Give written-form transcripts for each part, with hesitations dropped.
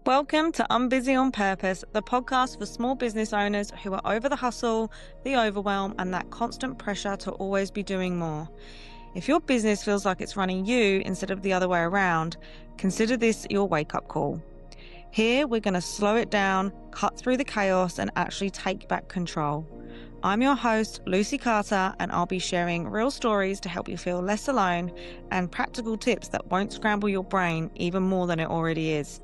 Welcome to Unbusy on Purpose, the podcast for small business owners who are over the hustle, the overwhelm, and that constant pressure to always be doing more. If your business feels like it's running you instead of the other way around, consider this your wake-up call. Here, we're going to slow it down, cut through the chaos, and actually take back control. I'm your host, Lucy Carter, and I'll be sharing real stories to help you feel less alone and practical tips that won't scramble your brain even more than it already is.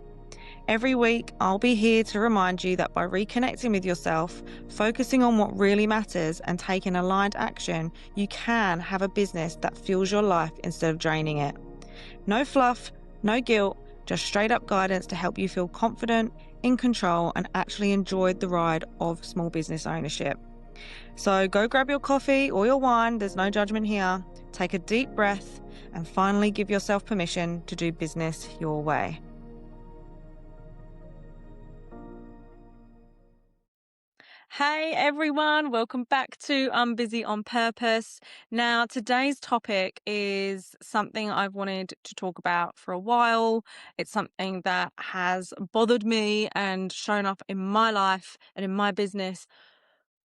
Every week, I'll be here to remind you that by reconnecting with yourself, focusing on what really matters, and taking aligned action, you can have a business that fuels your life instead of draining it. No fluff, no guilt, just straight up guidance to help you feel confident, in control, and actually enjoy the ride of small business ownership. So go grab your coffee or your wine, there's no judgment here. Take a deep breath and finally give yourself permission to do business your way. Hey everyone, welcome back to Unbusy on Purpose. Now, today's topic is something I've wanted to talk about for a while. It's something that has bothered me and shown up in my life and in my business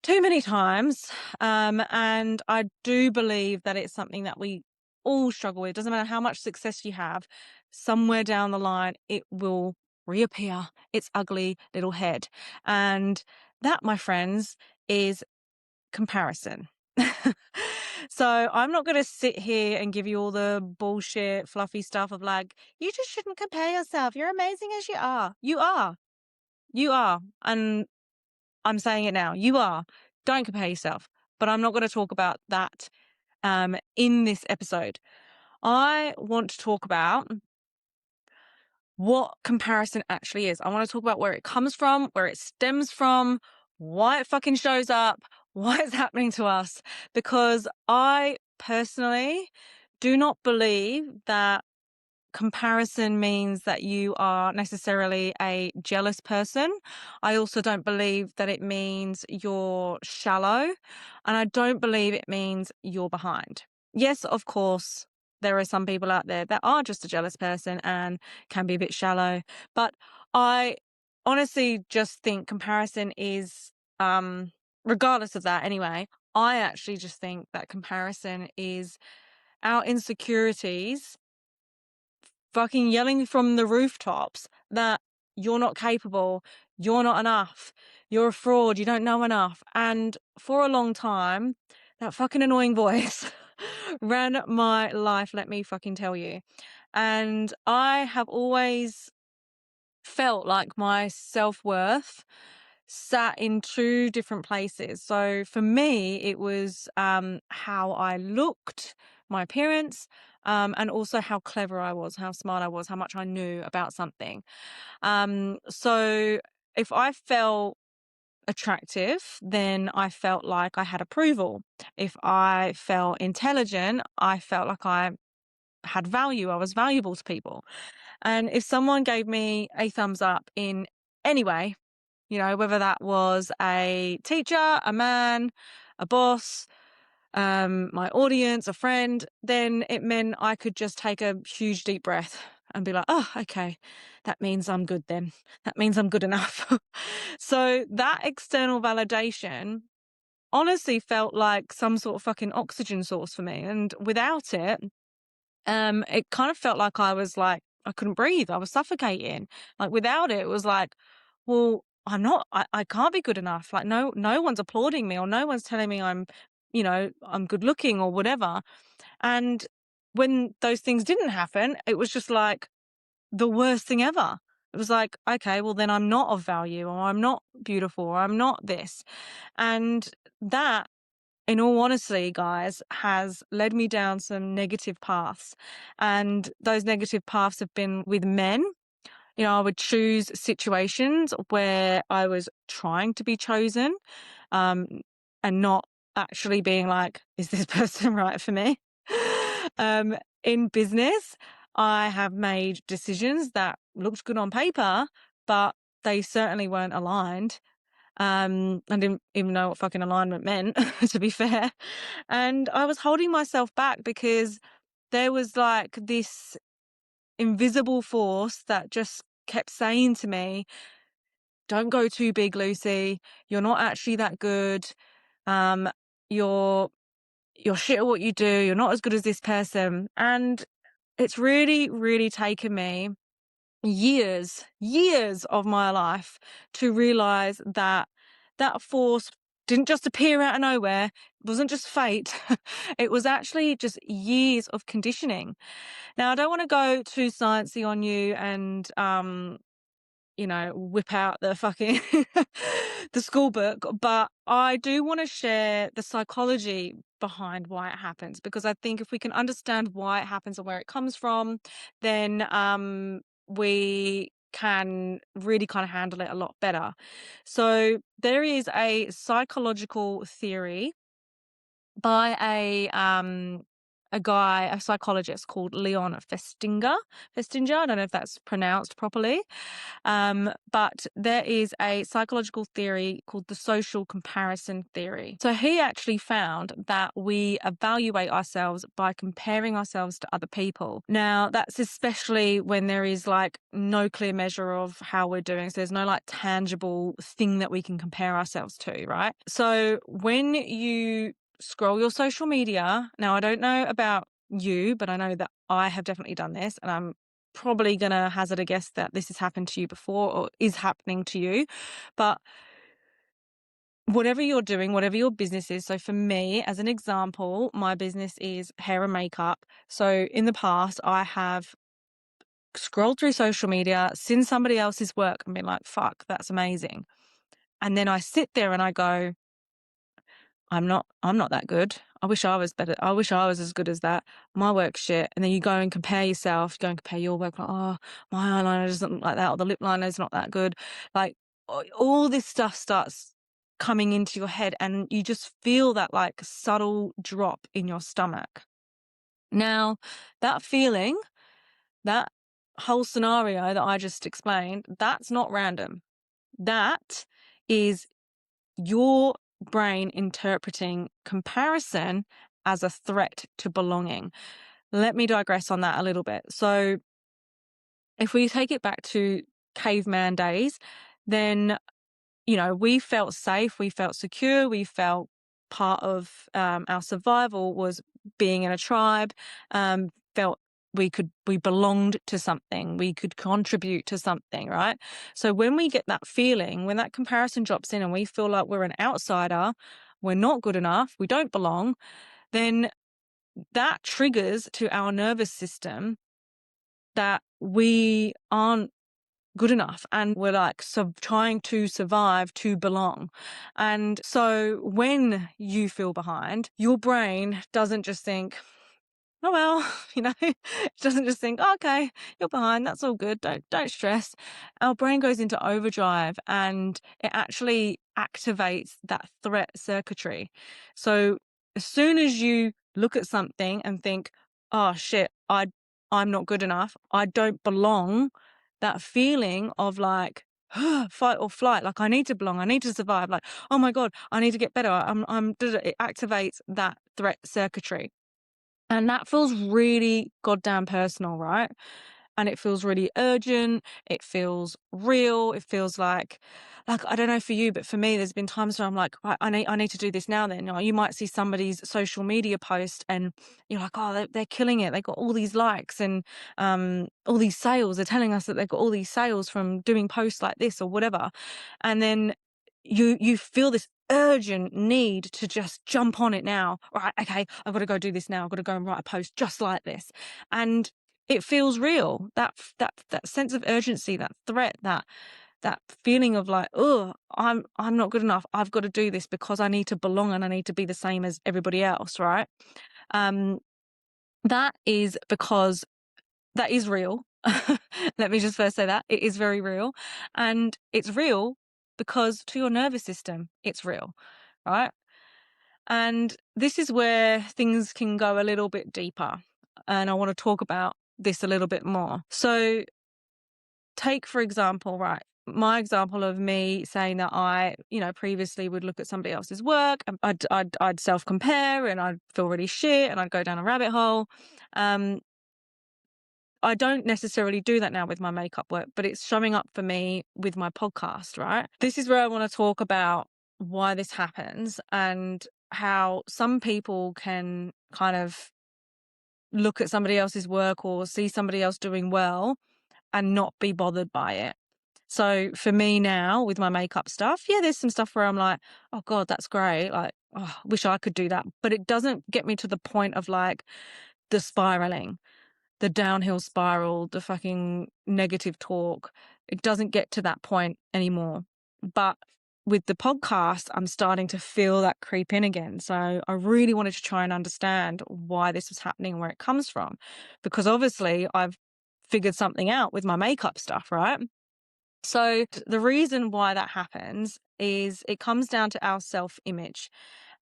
too many times. And I do believe that it's something that we all struggle with. It doesn't matter how much success you have, somewhere down the line, it will reappear its ugly little head. And that, my friends, is comparison. So I'm not going to sit here and give you all the bullshit, fluffy stuff of like, you just shouldn't compare yourself. You're amazing as you are. You are. You are. And I'm saying it now. You are. Don't compare yourself. But I'm not going to talk about that in this episode. I want to talk about what comparison actually is. I want to talk about where it comes from, where it stems from, why it fucking shows up, why it's happening to us. Because I personally do not believe that comparison means that you are necessarily a jealous person. I also don't believe that it means you're shallow, and I don't believe it means you're behind. Yes, of course, there are some people out there that are just a jealous person and can be a bit shallow, but I honestly just think comparison is, regardless of that anyway, I actually just think that comparison is our insecurities fucking yelling from the rooftops that you're not capable, you're not enough, you're a fraud, you don't know enough. And for a long time, that fucking annoying voice ran my life, let me fucking tell you. And I have always felt like my self-worth sat in two different places. So for me, it was how I looked, my appearance, and also how clever I was, how smart I was, how much I knew about something. So if I felt attractive, then I felt like I had approval. If I felt intelligent, I felt like I had value, I was valuable to people. And if someone gave me a thumbs up in any way, whether that was a teacher, a man, a boss, my audience, a friend, then it meant I could just take a huge deep breath and be like, oh, okay, that means I'm good then. That means I'm good enough. So that external validation honestly felt like some sort of fucking oxygen source for me. And without it, it kind of felt like I was like, I couldn't breathe. I was suffocating. Like without it, it was like, well, I can't be good enough. Like no one's applauding me or no one's telling me I'm good looking or whatever. And when those things didn't happen, it was just like the worst thing ever. It was like, okay, well then I'm not of value or I'm not beautiful or I'm not this. And that, in all honesty, guys, has led me down some negative paths. And those negative paths have been with men. I would choose situations where I was trying to be chosen, and not actually being like, is this person right for me? In business, I have made decisions that looked good on paper, but they certainly weren't aligned. I didn't even know what fucking alignment meant, to be fair. And I was holding myself back because there was like this invisible force that just kept saying to me, "Don't go too big, Lucy. You're not actually that good. Um, you're shit at what you do. You're not as good as this person." And it's really, really taken me years of my life to realize that that force didn't just appear out of nowhere. It wasn't just fate. It was actually just years of conditioning. Now, I don't want to go too sciencey on you and whip out the fucking the school book, but I do want to share the psychology behind why it happens, because I think if we can understand why it happens and where it comes from, then we can really kind of handle it a lot better. So there is a psychological theory by a psychologist called Leon Festinger. Festinger, I don't know if that's pronounced properly. But there is a psychological theory called the social comparison theory. So he actually found that we evaluate ourselves by comparing ourselves to other people. Now, that's especially when there is like no clear measure of how we're doing. So there's no like tangible thing that we can compare ourselves to, right? So when you scroll your social media, now I don't know about you, but I know that I have definitely done this, and I'm probably going to hazard a guess that this has happened to you before or is happening to you. But whatever you're doing, whatever your business is. So for me, as an example, my business is hair and makeup. So in the past, I have scrolled through social media, seen somebody else's work and been like, fuck, that's amazing. And then I sit there and I go, I'm not that good. I wish I was better. I wish I was as good as that. My work's shit. And then you go and compare yourself, go and compare your work. Like, oh, my eyeliner doesn't look like that, or the lip liner's not that good. Like all this stuff starts coming into your head, and you just feel that like subtle drop in your stomach. Now, that feeling, that whole scenario that I just explained, that's not random. That is your brain interpreting comparison as a threat to belonging. Let me digress on that a little bit. So if we take it back to caveman days, then, we felt safe, we felt secure, we felt part of our survival was being in a tribe, felt we belonged to something, we could contribute to something, right? So when we get that feeling, when that comparison drops in and we feel like we're an outsider, we're not good enough, we don't belong, then that triggers to our nervous system that we aren't good enough, and we're like trying to survive to belong. And so when you feel behind, your brain doesn't just think, oh well, it doesn't just think, oh, okay, you're behind, that's all good, don't stress. Our brain goes into overdrive and it actually activates that threat circuitry. So as soon as you look at something and think, oh shit, I'm not good enough, I don't belong, that feeling of like fight or flight, like I need to belong, I need to survive, like, oh my God, I need to get better, it activates that threat circuitry. And that feels really goddamn personal, right? And it feels really urgent. It feels real. It feels like I don't know for you, but for me, there's been times where I'm like, right, I need to do this now. Then you might see somebody's social media post, and you're like, oh, they're killing it. They got all these likes and all these sales. They're telling us that they've got all these sales from doing posts like this or whatever, and then you feel this urgent need to just jump on it now. Right, okay, I've got to go do this now. I've got to go and write a post just like this. And it feels real. That sense of urgency, that threat, that feeling of like, oh, I'm not good enough. I've got to do this because I need to belong and I need to be the same as everybody else, right? That is because that is real. Let me just first say that it is very real, and it's real because to your nervous system, it's real, right? And this is where things can go a little bit deeper, and I want to talk about this a little bit more. So take, for example, right, my example of me saying that I, previously would look at somebody else's work and I'd self-compare and I'd feel really shit and I'd go down a rabbit hole. I don't necessarily do that now with my makeup work, but it's showing up for me with my podcast, right? This is where I want to talk about why this happens and how some people can kind of look at somebody else's work or see somebody else doing well and not be bothered by it. So for me now with my makeup stuff, yeah, there's some stuff where I'm like, oh God, that's great. Like, oh, wish I could do that. But it doesn't get me to the point of like the spiraling, the downhill spiral, the fucking negative talk. It doesn't get to that point anymore. But with the podcast, I'm starting to feel that creep in again. So I really wanted to try and understand why this was happening and where it comes from. Because obviously I've figured something out with my makeup stuff, right? So the reason why that happens is it comes down to our self-image.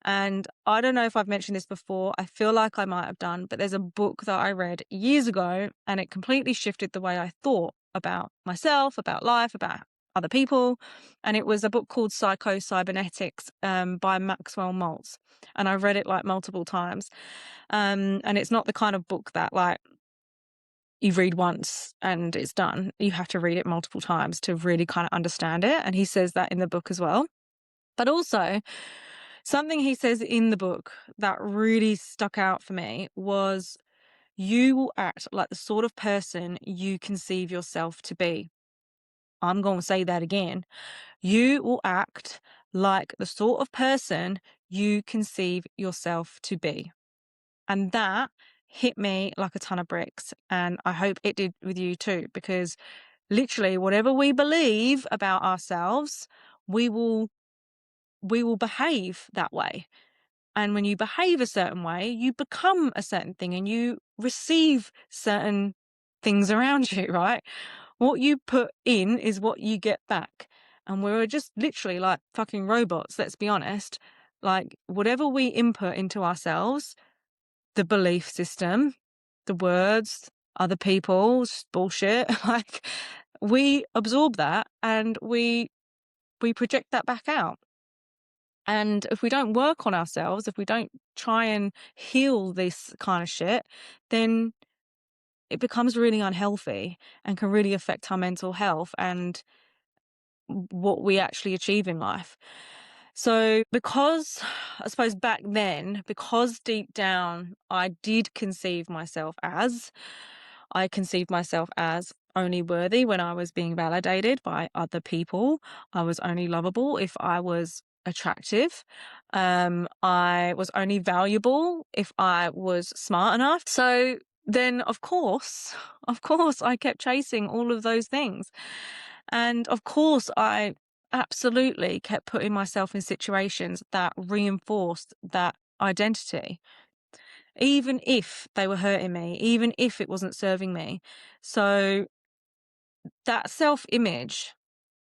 And I don't know if I've mentioned this before. I feel like I might have done, but there's a book that I read years ago and it completely shifted the way I thought about myself, about life, about other people. And it was a book called Psycho-Cybernetics by Maxwell Maltz. And I've read it like multiple times. And it's not the kind of book that like you read once and it's done. You have to read it multiple times to really kind of understand it. And he says that in the book as well. But also, something he says in the book that really stuck out for me was you will act like the sort of person you conceive yourself to be. I'm going to say that again. You will act like the sort of person you conceive yourself to be. And that hit me like a ton of bricks. And I hope it did with you too, because literally whatever we believe about ourselves, we will behave that way. And when you behave a certain way, you become a certain thing and you receive certain things around you, right? What you put in is what you get back. And we're just literally like fucking robots, let's be honest. Like whatever we input into ourselves, the belief system, the words, other people's bullshit, like we absorb that and we project that back out. And if we don't work on ourselves, if we don't try and heal this kind of shit, then it becomes really unhealthy and can really affect our mental health and what we actually achieve in life. So because I suppose back then, because deep down I conceived myself as only worthy when I was being validated by other people. I was only lovable if I was attractive. I was only valuable if I was smart enough. So then of course, I kept chasing all of those things. And of course, I absolutely kept putting myself in situations that reinforced that identity, even if they were hurting me, even if it wasn't serving me. So that self-image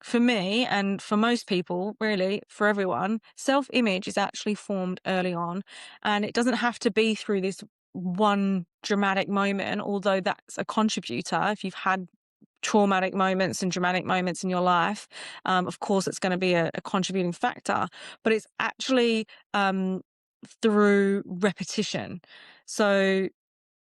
for me and for most people, really, for everyone, self-image is actually formed early on. And it doesn't have to be through this one dramatic moment, although that's a contributor. If you've had traumatic moments and dramatic moments in your life, of course, it's going to be a contributing factor, but it's actually through repetition. So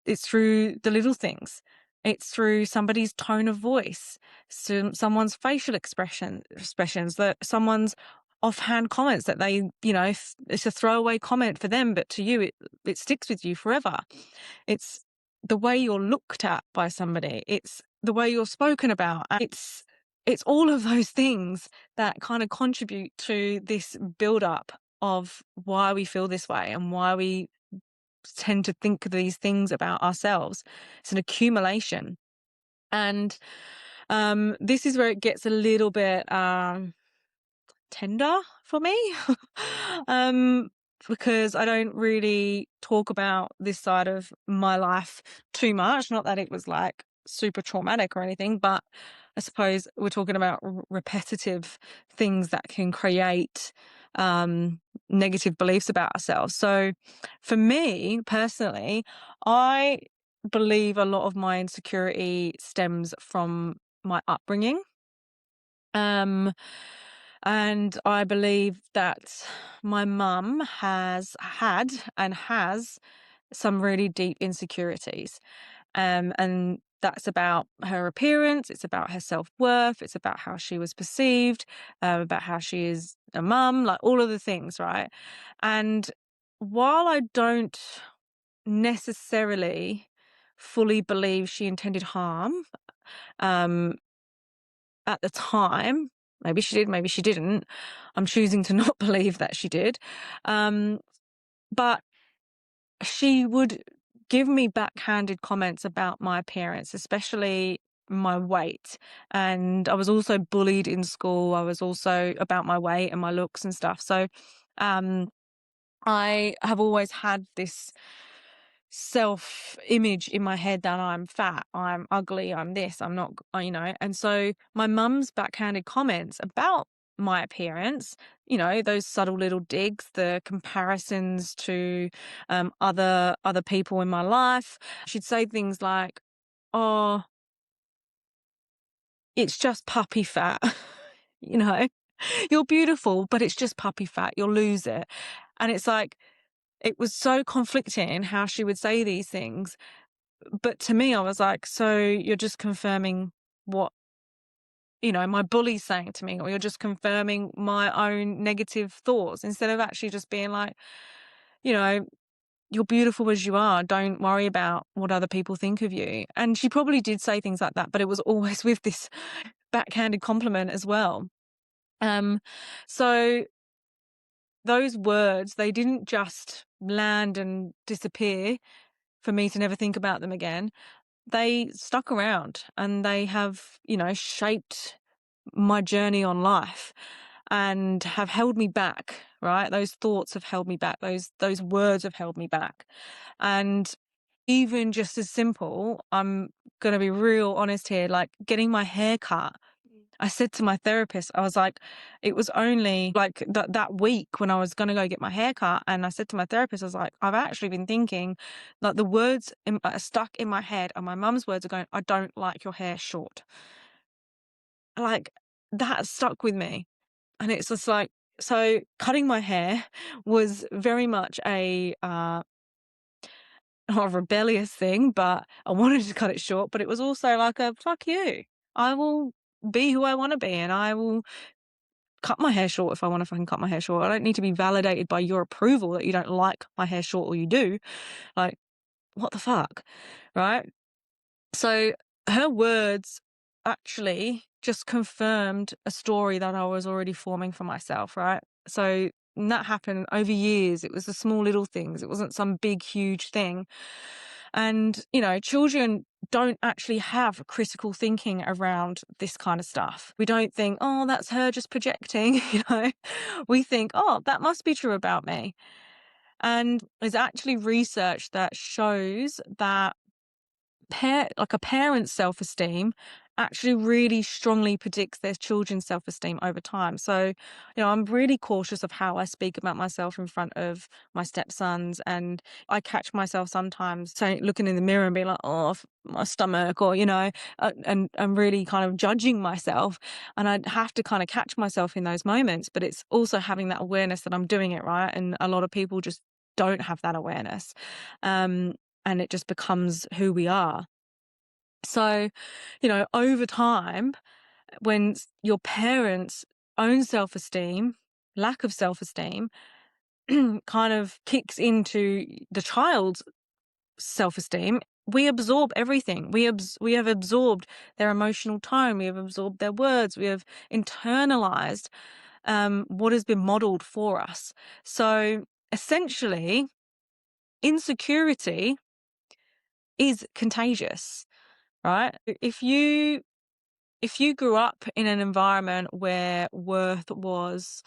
it's through the little things. It's through somebody's tone of voice, someone's facial expressions, that someone's offhand comments that they, it's a throwaway comment for them, but to you, it sticks with you forever. It's the way you're looked at by somebody. It's the way you're spoken about. And it's all of those things that kind of contribute to this build-up of why we feel this way and why we tend to think these things about ourselves. It's an accumulation. And this is where it gets a little bit tender for me. Because I don't really talk about this side of my life too much. Not that it was like super traumatic or anything, but I suppose we're talking about repetitive things that can create negative beliefs about ourselves. So for me personally, I believe a lot of my insecurity stems from my upbringing. And I believe that my mum has had and has some really deep insecurities. And That's about her appearance, it's about her self-worth, it's about how she was perceived, about how she is a mum, like all of the things, right? And while I don't necessarily fully believe she intended harm, um, at the time, maybe she did, maybe she didn't. I'm choosing to not believe that she did. Um, but she would give me backhanded comments about my appearance, especially my weight. And I was also bullied in school. I was also about my weight and my looks and stuff. So um, I have always had this self-image in my head that I'm fat, I'm ugly, I'm this, I'm not, and so my mum's backhanded comments about my appearance, those subtle little digs, the comparisons to other people in my life. She'd say things like, "Oh, it's just puppy fat." you know, "You're beautiful, but it's just puppy fat. You'll lose it." And it's like, it was so conflicting how she would say these things. But to me, I was like, so you're just confirming what, my bully's saying to me, or you're just confirming my own negative thoughts instead of actually just being like, you know, you're beautiful as you are. Don't worry about what other people think of you. And she probably did say things like that, but it was always with this backhanded compliment as well. Um, so those words, they didn't just land and disappear for me to never think about them again. They stuck around and they have, shaped my journey on life and have held me back, right? Those thoughts have held me back. Those words have held me back. And even just as simple, I'm going to be real honest here, like getting my hair cut. I said to my therapist, I was like, it was only like that week when I was going to go get my hair cut. And I said to my therapist, I was like, I've actually been thinking, like, the words are stuck in my head, and my mum's words are going, "I don't like your hair short." Like, that stuck with me. And it's just like, so cutting my hair was very much not a rebellious thing, but I wanted to cut it short, but it was also like a fuck you. I will be who I want to be, and I will cut my hair short if I want to fucking cut my hair short. I don't need to be validated by your approval that you don't like my hair short, or you do. Like, what the fuck? Right? So her words actually just confirmed a story that I was already forming for myself, right? So and that happened over years. It was the small little things. It wasn't some big, huge thing. And, children don't actually have critical thinking around this kind of stuff. We don't think, oh, that's her just projecting, We think, oh, that must be true about me. And there's actually research that shows that like a parent's self-esteem actually really strongly predicts their children's self-esteem over time. So, I'm really cautious of how I speak about myself in front of my stepsons, and I catch myself sometimes saying, looking in the mirror and being like, oh, my stomach, or, and I'm really kind of judging myself, and I have to kind of catch myself in those moments. But it's also having that awareness that I'm doing it right, and a lot of people just don't have that awareness. And it just becomes who we are. So, over time, when your parents' own self-esteem, lack of self-esteem, kind of kicks into the child's self-esteem, we absorb everything. We have absorbed their emotional tone. We have absorbed their words. We have internalized what has been modeled for us. So essentially, insecurity is contagious, right? If you grew up in an environment where worth was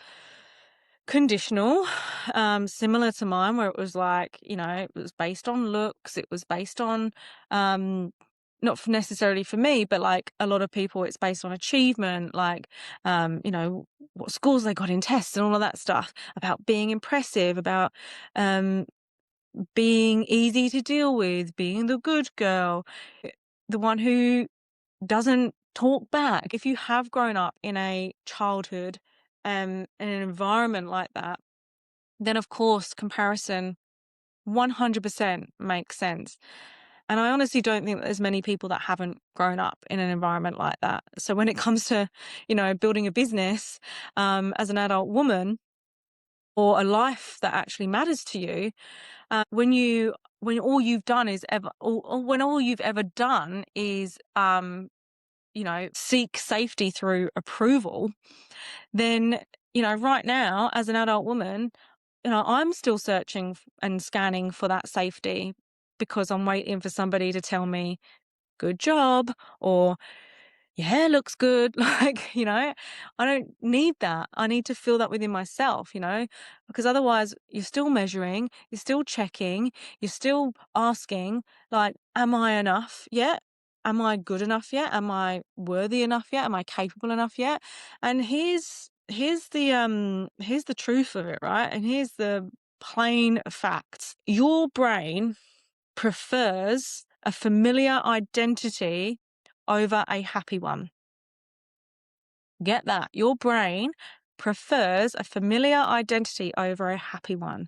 conditional, similar to mine, where it was like, it was based on looks, it was based on, necessarily for me, but like a lot of people, it's based on achievement, like, what scores they got in tests and all of that stuff, about being impressive, about, being easy to deal with, being the good girl, the one who doesn't talk back. If you have grown up in a childhood, in an environment like that, then of course comparison 100% makes sense. And I honestly don't think that there's many people that haven't grown up in an environment like that. So when it comes to, building a business, as an adult woman, or a life that actually matters to you, when all you've done is ever, or when all you've ever done is, seek safety through approval, then, right now, as an adult woman, I'm still searching and scanning for that safety because I'm waiting for somebody to tell me, good job, or your hair looks good. Like, I don't need that. I need to feel that within myself, because otherwise you're still measuring, you're still checking, you're still asking, like, am I enough yet? Am I good enough yet? Am I worthy enough yet? Am I capable enough yet? And here's the truth of it, right? And here's the plain facts. Your brain prefers a familiar identity over a happy one. Get that. Your brain prefers a familiar identity over a happy one.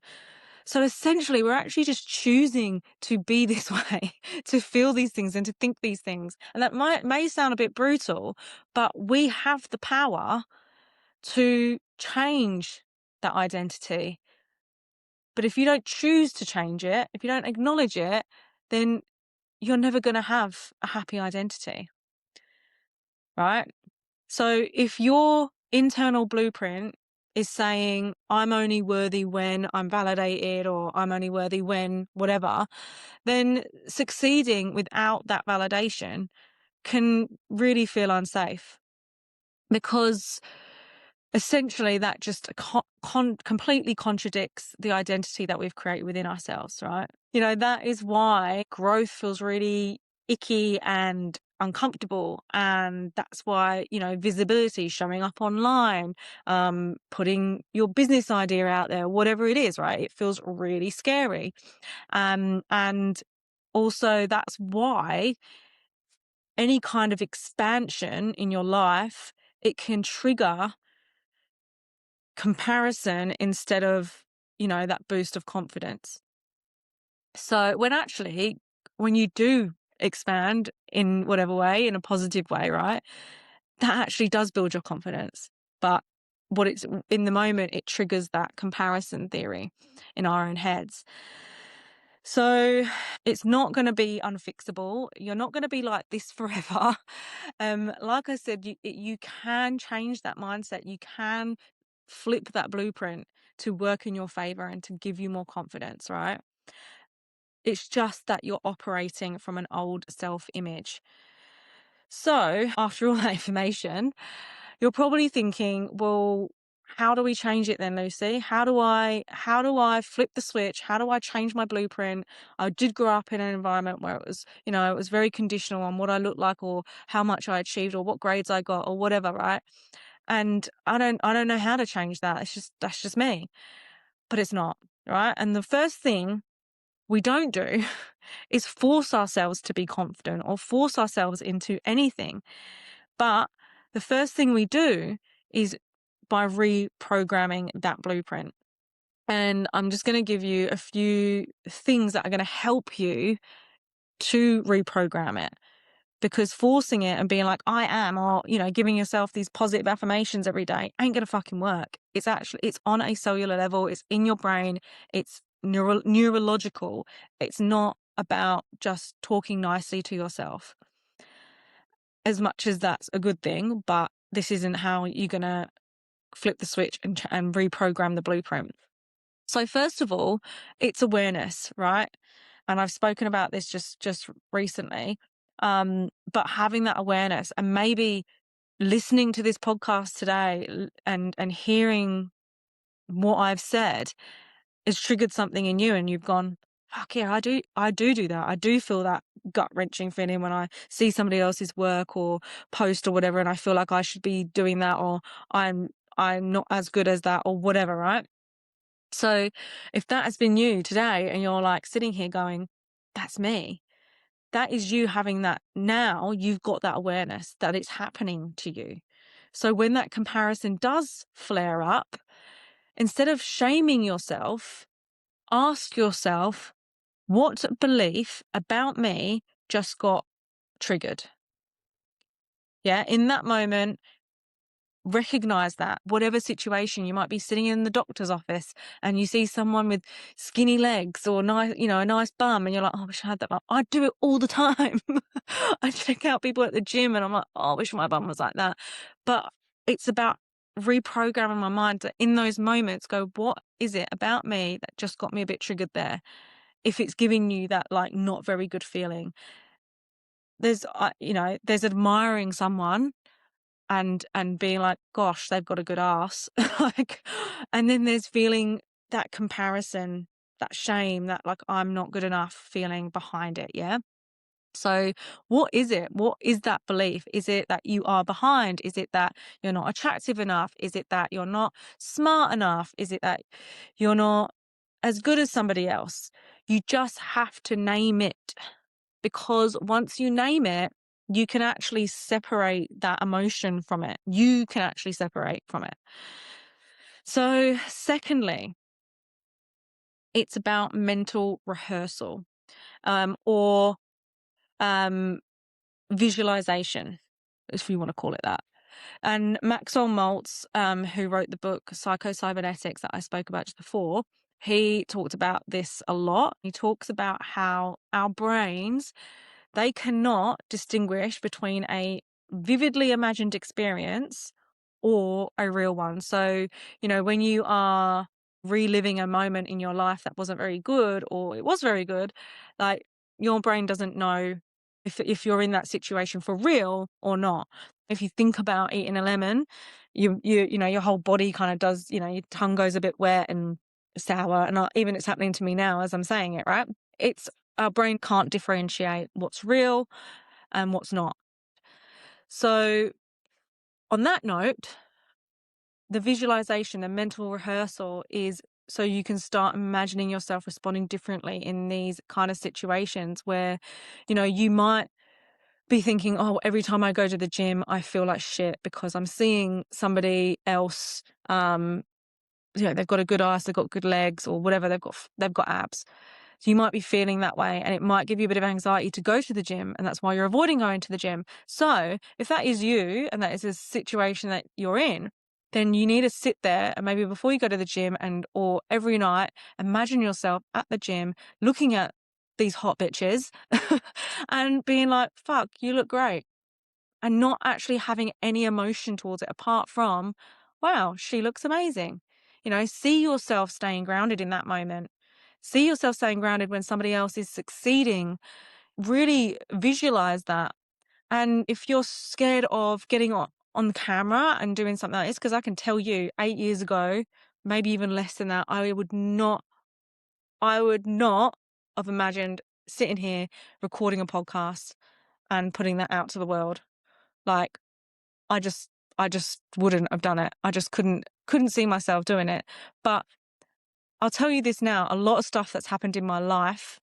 So essentially, we're actually just choosing to be this way, to feel these things and to think these things. And that may sound a bit brutal, but we have the power to change that identity. But if you don't choose to change it, if you don't acknowledge it, then you're never going to have a happy identity, right? So if your internal blueprint is saying, I'm only worthy when I'm validated, or I'm only worthy when whatever, then succeeding without that validation can really feel unsafe, because essentially that just completely contradicts the identity that we've created within ourselves, right? That is why growth feels really icky and uncomfortable. And that's why, visibility, showing up online, putting your business idea out there, whatever it is, right? It feels really scary. And also that's why any kind of expansion in your life, it can trigger comparison instead of, that boost of confidence. So when you do expand in whatever way, in a positive way, right, that actually does build your confidence. But in the moment, it triggers that comparison theory in our own heads. So it's not going to be unfixable. You're not going to be like this forever. Like I said, you can change that mindset. You can flip that blueprint to work in your favor and to give you more confidence, right? It's just that you're operating from an old self-image. So after all that information, you're probably thinking, well, how do we change it then, Lucy? How do I flip the switch? How do I change my blueprint? I did grow up in an environment where it was very conditional on what I looked like, or how much I achieved, or what grades I got, or whatever, right? And I don't know how to change that. That's just me. But it's not, right? And the first thing we don't do is force ourselves to be confident or force ourselves into anything. But the first thing we do is by reprogramming that blueprint. And I'm just going to give you a few things that are going to help you to reprogram it. Because forcing it and being like, I am, or, giving yourself these positive affirmations every day ain't going to fucking work. It's on a cellular level. It's in your brain. It's neurological. It's not about just talking nicely to yourself, as much as that's a good thing, but this isn't how you're going to flip the switch and reprogram the blueprint. So first of all, it's awareness, right? And I've spoken about this just recently. But having that awareness, and maybe listening to this podcast today and hearing what I've said has triggered something in you, and you've gone, fuck yeah, I do that. I do feel that gut wrenching feeling when I see somebody else's work or post or whatever, and I feel like I should be doing that, or I'm not as good as that, or whatever, right? So if that has been you today and you're like sitting here going, that's me, that is you having that. Now you've got that awareness that it's happening to you. So when that comparison does flare up, instead of shaming yourself, ask yourself, What belief about me just got triggered? Yeah, in that moment, recognize that whatever situation you might be sitting in the doctor's office and you see someone with skinny legs or nice, a nice bum, and you're like, oh, I wish I had that bum. I do it all the time. I check out people at the gym and I'm like, oh, I wish my bum was like that. But it's about reprogramming my mind to, in those moments, go, what is it about me that just got me a bit triggered there? If it's giving you that like not very good feeling, there's admiring someone and being like, gosh, they've got a good ass. Like, and then there's feeling that comparison, that shame, that like I'm not good enough feeling behind it. Yeah. So what is it? What is that belief? Is it that you are behind? Is it that you're not attractive enough? Is it that you're not smart enough? Is it that you're not as good as somebody else? You just have to name it, because once you name it, you can actually separate that emotion from it. You can actually separate from it. So, secondly, it's about mental rehearsal, or um, visualization, if you want to call it that. And Maxwell Maltz, who wrote the book Psycho-Cybernetics that I spoke about just before, he talked about this a lot. He talks about how our brains, they cannot distinguish between a vividly imagined experience or a real one. So, when you are reliving a moment in your life that wasn't very good or it was very good, like your brain doesn't know if you're in that situation for real or not. If you think about eating a lemon, your whole body kind of does, your tongue goes a bit wet and sour, and even it's happening to me now as I'm saying it, right? It's Our brain can't differentiate what's real and what's not. So on that note, the visualization, the mental rehearsal is so you can start imagining yourself responding differently in these kind of situations where, you might be thinking, oh, every time I go to the gym, I feel like shit because I'm seeing somebody else, they've got a good ass, they've got good legs or whatever, they've got abs. So you might be feeling that way, and it might give you a bit of anxiety to go to the gym, and that's why you're avoiding going to the gym. So if that is you and that is a situation that you're in, then you need to sit there and maybe before you go to the gym or every night, imagine yourself at the gym looking at these hot bitches and being like, fuck, you look great. And not actually having any emotion towards it apart from, wow, she looks amazing. See yourself staying grounded in that moment. See yourself staying grounded when somebody else is succeeding. Really visualize that. And if you're scared of getting on camera and doing something like this, because I can tell you 8 years ago, maybe even less than that, I would not have imagined sitting here recording a podcast and putting that out to the world. Like, I just wouldn't have done it. I just couldn't see myself doing it. But I'll tell you this now, a lot of stuff that's happened in my life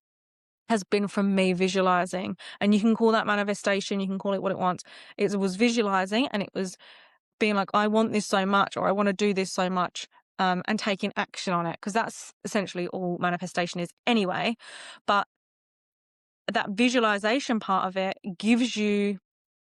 has been from me visualizing. And you can call that manifestation, you can call it what it wants. It was visualizing, and it was being like, I want this so much, or I want to do this so much, and taking action on it, because that's essentially all manifestation is anyway. But that visualization part of it gives you,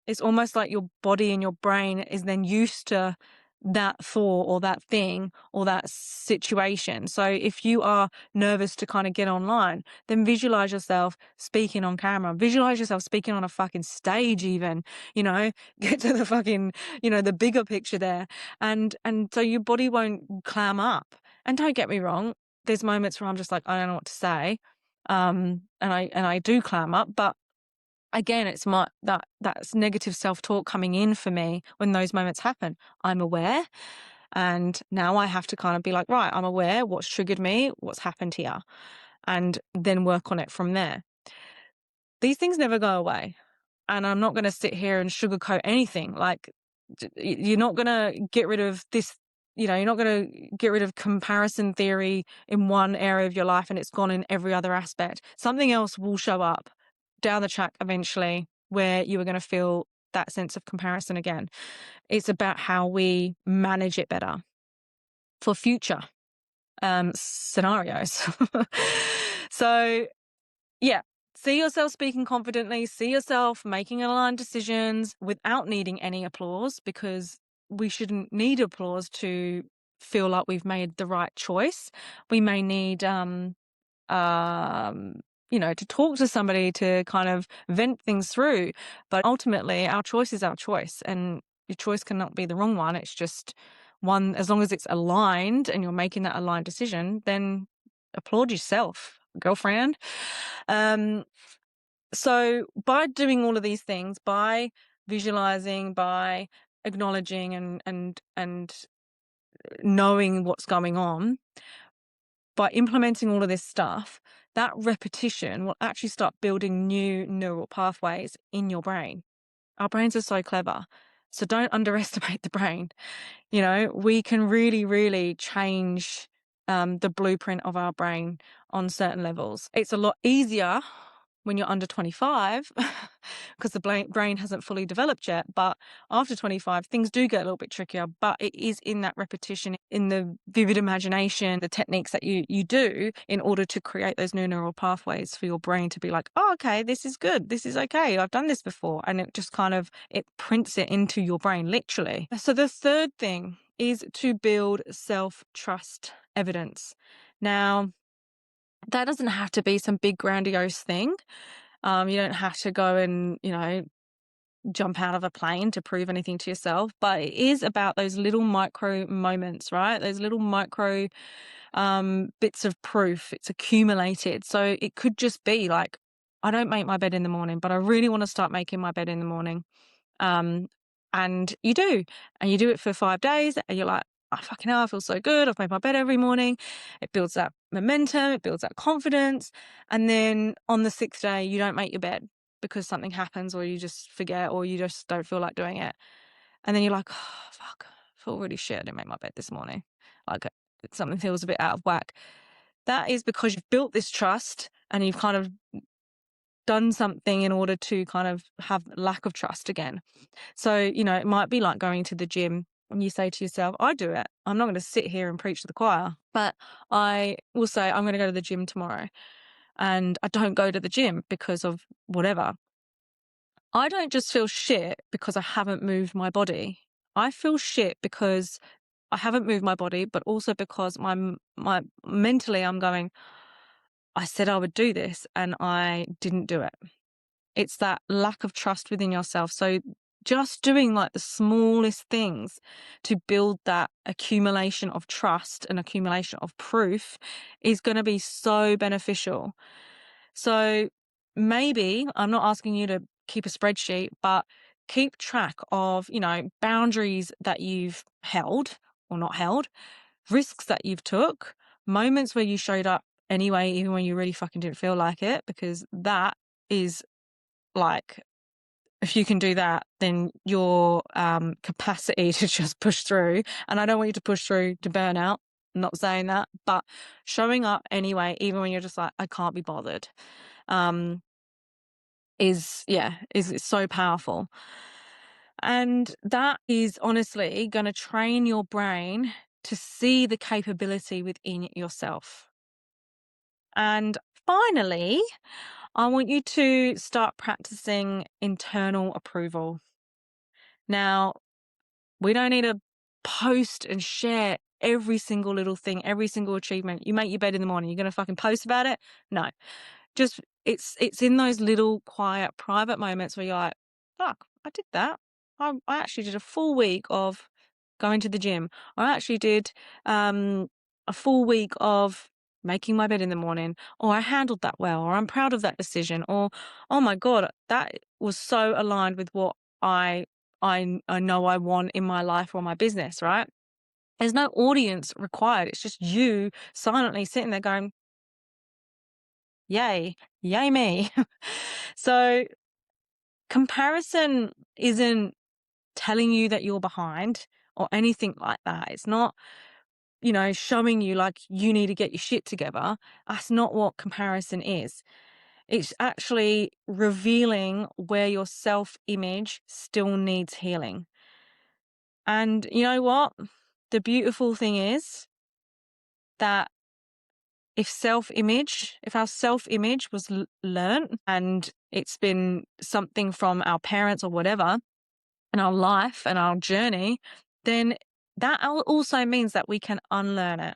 it's almost like your body and your brain is then used to that thought or that thing or that situation. So if you are nervous to kind of get online, then visualize yourself speaking on camera, visualize yourself speaking on a fucking stage even, get to the fucking, the bigger picture there. And so your body won't clam up. And don't get me wrong, there's moments where I'm just like, I don't know what to say. And I do clam up, but again, it's that's negative self-talk coming in for me when those moments happen. I'm aware, and now I have to kind of be like, right, I'm aware what's triggered me, what's happened here, and then work on it from there. These things never go away, and I'm not going to sit here and sugarcoat anything. Like, you're not going to get rid of this. You're not going to get rid of comparison theory in one area of your life and it's gone in every other aspect. Something else will show up down the track eventually where you are going to feel that sense of comparison again. It's about how we manage it better for future scenarios. So Yeah. See yourself speaking confidently, see yourself making aligned decisions without needing any applause, because we shouldn't need applause to feel like we've made the right choice. We may need um, to talk to somebody to kind of vent things through. But ultimately, our choice is our choice, and your choice cannot be the wrong one. It's just one, as long as it's aligned and you're making that aligned decision, then applaud yourself, girlfriend. Um, so by doing all of these things, by visualizing, by acknowledging and knowing what's going on, by implementing all of this stuff, that repetition will actually start building new neural pathways in your brain. Our brains are so clever. So don't underestimate the brain. We can really, really change the blueprint of our brain on certain levels. It's a lot easier when you're under 25 because the brain hasn't fully developed yet. But after 25, things do get a little bit trickier. But it is in that repetition, in the vivid imagination, the techniques that you do in order to create those new neural pathways for your brain to be like, oh, okay, this is good. This is okay. I've done this before. And it just kind of, it prints it into your brain, literally. So the third thing is to build self-trust evidence. Now, that doesn't have to be some big grandiose thing. You don't have to go and, jump out of a plane to prove anything to yourself, but it is about those little micro moments, right? Those little micro bits of proof. It's accumulated. So it could just be like, I don't make my bed in the morning, but I really want to start making my bed in the morning. Um, and you do, and you do it for 5 days, and you're like, oh, fucking hell, I feel so good. I've made my bed every morning. It builds that momentum, it builds that confidence. And then on the 6th day, you don't make your bed because something happens, or you just forget, or you just don't feel like doing it. And then you're like, oh, fuck, I feel really shit. I didn't make my bed this morning. Like, something feels a bit out of whack. That is because you've built this trust and you've kind of done something in order to kind of have lack of trust again. So, it might be like going to the gym and you say to yourself, I do it. I'm not going to sit here and preach to the choir, but I will say, I'm going to go to the gym tomorrow. And I don't go to the gym because of whatever. I don't just feel shit because I haven't moved my body. I feel shit because I haven't moved my body, but also because my mentally I'm going, I said I would do this and I didn't do it. It's that lack of trust within yourself. So just doing like the smallest things to build that accumulation of trust and accumulation of proof is going to be so beneficial. So maybe I'm not asking you to keep a spreadsheet, but keep track of, boundaries that you've held or not held, risks that you've took, moments where you showed up anyway, even when you really fucking didn't feel like it, because that is like, if you can do that, then your capacity to just push through, and I don't want you to push through to burnout, I'm not saying that, but showing up anyway, even when you're just like, I can't be bothered, is so powerful. And that is honestly going to train your brain to see the capability within yourself. And finally, I want you to start practicing internal approval. Now, we don't need to post and share every single little thing, every single achievement. You make your bed in the morning, you're going to fucking post about it? No. Just it's in those little quiet private moments where you're like, fuck, I did that. I actually did a full week of going to the gym. I actually did a full week of making my bed in the morning, or I handled that well, or I'm proud of that decision, or oh my god, that was so aligned with what I know I want in my life or my business, right? There's no audience required. It's just you silently sitting there going, yay, yay me. So comparison isn't telling you that you're behind or anything like that. It's not, showing you like you need to get your shit together. That's not what comparison is. It's actually revealing where your self-image still needs healing. And you know what? The beautiful thing is that if our self-image was learnt and it's been something from our parents or whatever in our life and our journey, then that also means that we can unlearn it.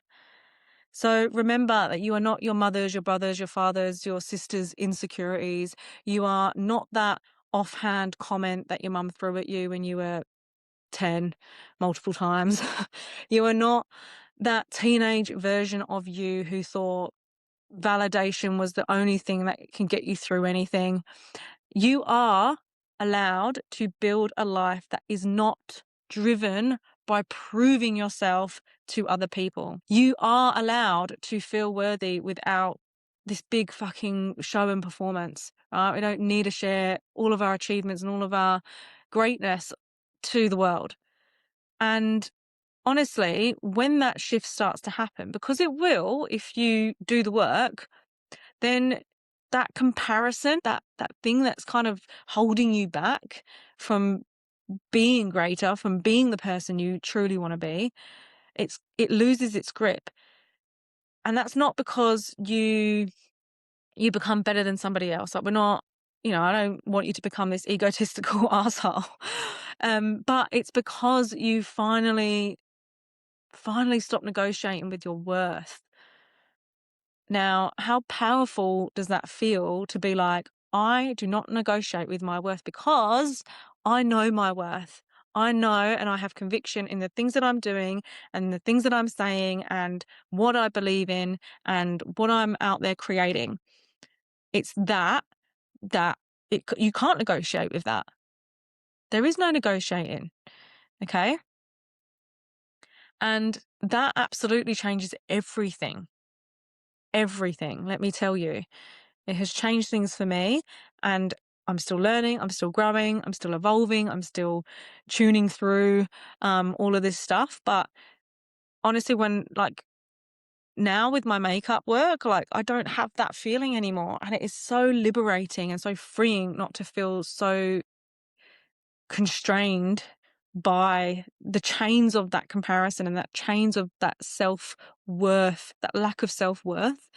So remember that you are not your mother's, your brother's, your father's, your sister's insecurities. You are not that offhand comment that your mum threw at you when you were 10 multiple times. You are not that teenage version of you who thought validation was the only thing that can get you through anything. You are allowed to build a life that is not driven by proving yourself to other people. You are allowed to feel worthy without this big fucking show and performance. Right? We don't need to share all of our achievements and all of our greatness to the world. And honestly, when that shift starts to happen, because it will if you do the work, then that comparison, that thing that's kind of holding you back from being greater, from being the person you truly want to be, it loses its grip. And that's not because you become better than somebody else. Like, we're not, I don't want you to become this egotistical asshole. But it's because you finally stop negotiating with your worth. Now, how powerful does that feel to be like, I do not negotiate with my worth because I know my worth. I know and I have conviction in the things that I'm doing and the things that I'm saying and what I believe in and what I'm out there creating. It's that you can't negotiate with that. There is no negotiating. Okay. And that absolutely changes everything. Everything, let me tell you. It has changed things for me, and I'm still learning, I'm still growing, I'm still evolving, I'm still tuning through all of this stuff. But honestly, now with my makeup work, I don't have that feeling anymore. And it is so liberating and so freeing not to feel so constrained by the chains of that comparison and that chains of that self-worth, that lack of self-worth.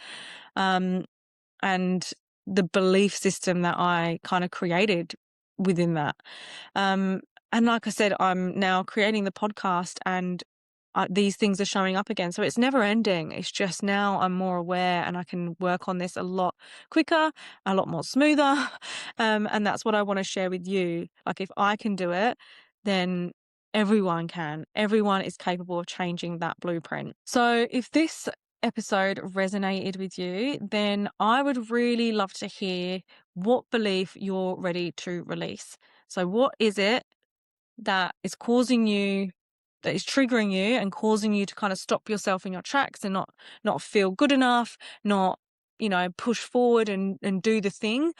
And the belief system that I kind of created within that. And like I said, I'm now creating the podcast and these things are showing up again. So it's never ending. It's just now I'm more aware and I can work on this a lot quicker, a lot more smoother. And that's what I want to share with you. Like, if I can do it, then everyone can. Everyone is capable of changing that blueprint. So if this episode resonated with you, then I would really love to hear what belief you're ready to release. So what is it that is that is triggering you and causing you to kind of stop yourself in your tracks and not feel good enough, not, push forward and do the thing,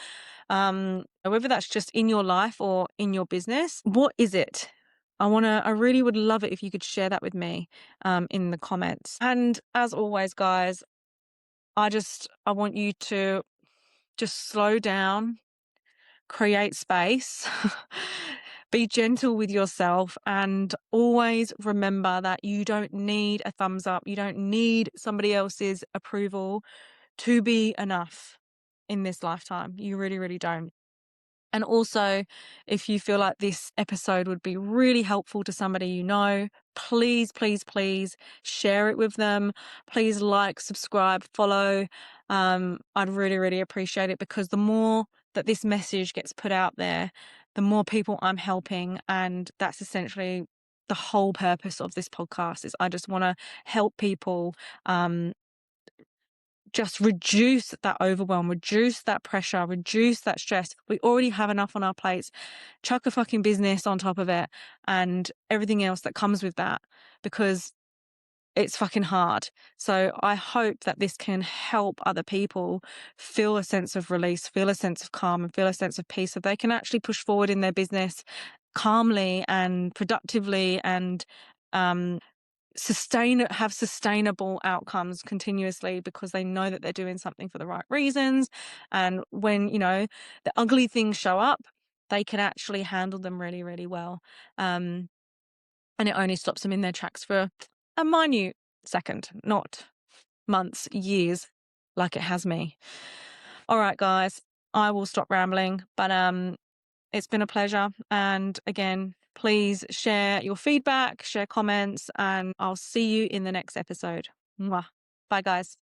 whether that's just in your life or in your business? What is it? I really would love it if you could share that with me in the comments. And as always, guys, I want you to just slow down, create space, be gentle with yourself, and always remember that you don't need a thumbs up. You don't need somebody else's approval to be enough in this lifetime. You really, really don't. And also, if you feel like this episode would be really helpful to somebody you know, please, please, please share it with them. Please like, subscribe, follow. I'd really, really appreciate it, because the more that this message gets put out there, the more people I'm helping. And that's essentially the whole purpose of this podcast. Is I just want to help people just reduce that overwhelm, reduce that pressure, reduce that stress. We already have enough on our plates. Chuck a fucking business on top of it and everything else that comes with that, because it's fucking hard. So I hope that this can help other people feel a sense of release, feel a sense of calm, and feel a sense of peace, so they can actually push forward in their business calmly and productively and have sustainable outcomes continuously, because they know that they're doing something for the right reasons. And when, the ugly things show up, they can actually handle them really, really well. And it only stops them in their tracks for a minute second, not months, years, like it has me. All right, guys, I will stop rambling, but it's been a pleasure. And again, please share your feedback, share comments, and I'll see you in the next episode. Mwah. Bye, guys.